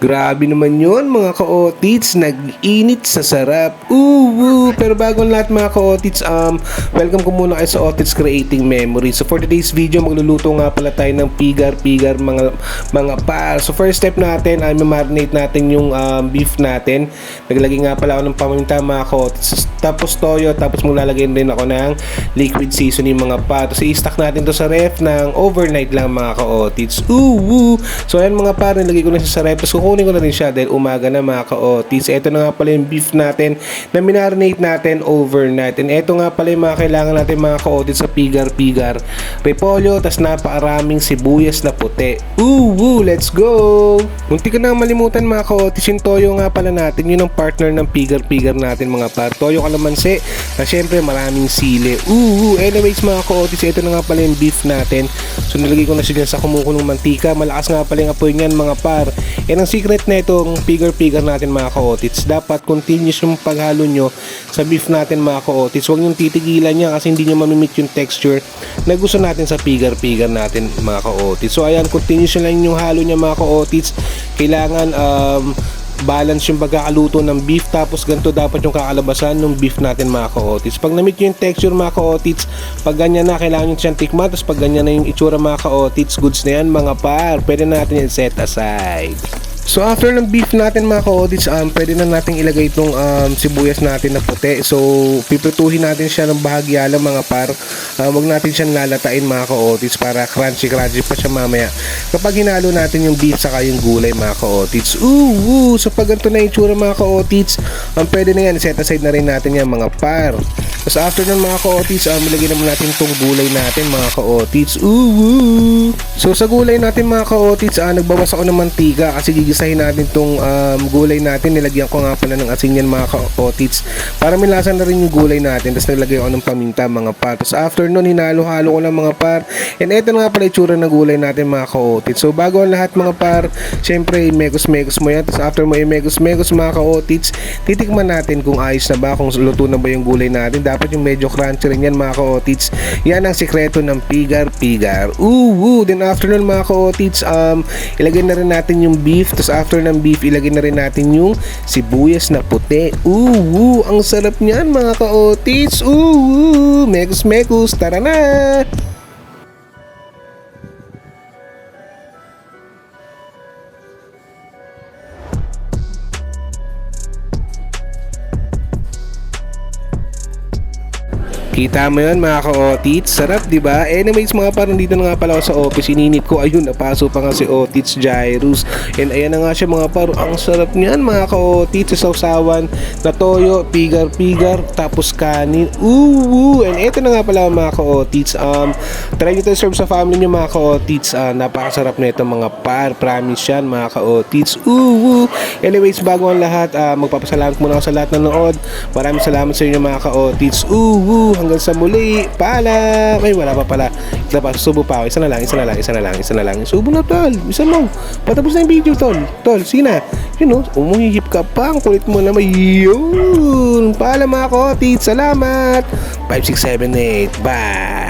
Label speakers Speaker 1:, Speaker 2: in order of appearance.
Speaker 1: Grabe naman yon mga ka-otits, nag-init sa sarap. Pero bago ang lahat mga ka-otits, welcome ko muna kayo sa Otits Creating Memories. So for today's video, magluluto nga pala tayo ng pigar-pigar mga par. So first step natin ay marinate natin yung beef natin. Naglagay nga pala ako ng paminta mga ka-otits, tapos toyo, tapos maglalagay din ako ng liquid seasoning mga par. So i-stack natin to sa ref ng overnight lang mga ka-otits. So ayan mga par, nilagay ko na siya sa ref. Tapos kukunin ko na rin siya dahil umaga na mga ka-otits. Ito na nga pala yung beef natin na minarinate natin overnight. And ito nga pala yung mga kailangan natin mga ka-otits sa pigar-pigar. Repolyo, tas napakaraming sibuyas na puti. Let's go! Munti ko na malimutan mga ka-otits, yung toyo nga pala natin. Yun ang partner ng pigar-pigar natin mga par. Toyo kalamansi, na syempre maraming sili. Anyways mga ka-otits, ito na nga pala yung beef natin. So nilagay ko na siya sa kumukulong mantika. Malakas nga pala yung apoy niyan mga par. And ang secret na itong pigar-pigar natin mga ka-otits, dapat continuous yung paghalo nyo sa beef natin mga ka-otits. Huwag nyo titigilan niya kasi hindi nyo mamimit yung texture na gusto natin sa pigar-pigar natin mga ka-otits. So ayan, continuous lang yung halo niya mga ka-otits. Kailangan balance yung pagkakaluto ng beef, tapos ganito dapat yung kakalabasan ng beef natin mga ka-otits. Pag na-meet yung texture mga ka-otits, pag ganyan na, kailangan nyo siyang tikman, tapos pag ganyan na yung itsura mga ka-otits, goods na yan mga par, pwede na natin yung set aside. So after ng beef natin mga ka-otits, pwede na natin ilagay itong sibuyas natin na puti. So piprituhin natin siya ng bahagya lang mga par. Huwag natin siyang lalatain mga ka-otits para crunchy pa siya mamaya kapag hinalo natin yung beef saka yung gulay mga ka-otits. So pag ganito na yung itsura mga ka-otits, pwede na yan, set aside na rin natin yan mga par. Tapos after ng mga ka-otits, ilagay naman natin itong gulay natin mga ka-otits. So sa gulay natin mga ka-otits, nagbawas ako ng mantika kasi gigisahin natin itong gulay natin. Nilagyan ko nga pala ng asin yan mga ka-otits para may lasa na rin yung gulay natin. Tapos nilagay ako ng paminta mga par. Tapos after nun, hinalo-halo ko lang mga par. And eto nga pala itsura ng gulay natin mga ka-otits. So bago ang lahat mga par, syempre i-megos-megos mo yan. Tapos after mo i-megos-megos mga ka-otits, titikman natin kung ayos na ba, kung luto na ba yung gulay natin. Dapat yung medyo crunchy rin yan mga ka-otits. Yan ang sikreto ng pigar-pigar. Then after nun mga ka-otits, ilagay na rin natin yung beef. Tapos after ng beef, ilagay na rin natin yung sibuyas na puti. Ang sarap niyan mga ka-otits. Megos-megos, tara na! Kita mo yun mga ka-otits, sarap diba? Anyways mga parang dito na nga pala ako sa office, ininit ko, ayun, napaso pa nga si Otits Jairus. And ayan na nga siya mga par, ang sarap niyan mga ka-otits, sa sausawan na toyo, pigar-pigar, tapos kanin. And eto na nga pala mga ka-otits, try nyo to serve sa family nyo mga ka-otits. Napakasarap na ito mga par, promise yan mga ka-otits. Anyways, bago ang lahat, magpapasalamat muna ako sa lahat na nanood. Maraming salamat sa inyo mga ka-otits. Hanggang sa muli, paalam. Ay, wala pa pala. Ito pa, subo pa ako. Isa na lang. Subo na, tol. Isa mo. Patapos na yung video, tol. Tol, sige na. Yun, umuhihip ka pa. Ang kulit mo naman. Yun. Paalam mga ka-otits. Salamat. 5, 6, 7, 8. Bye.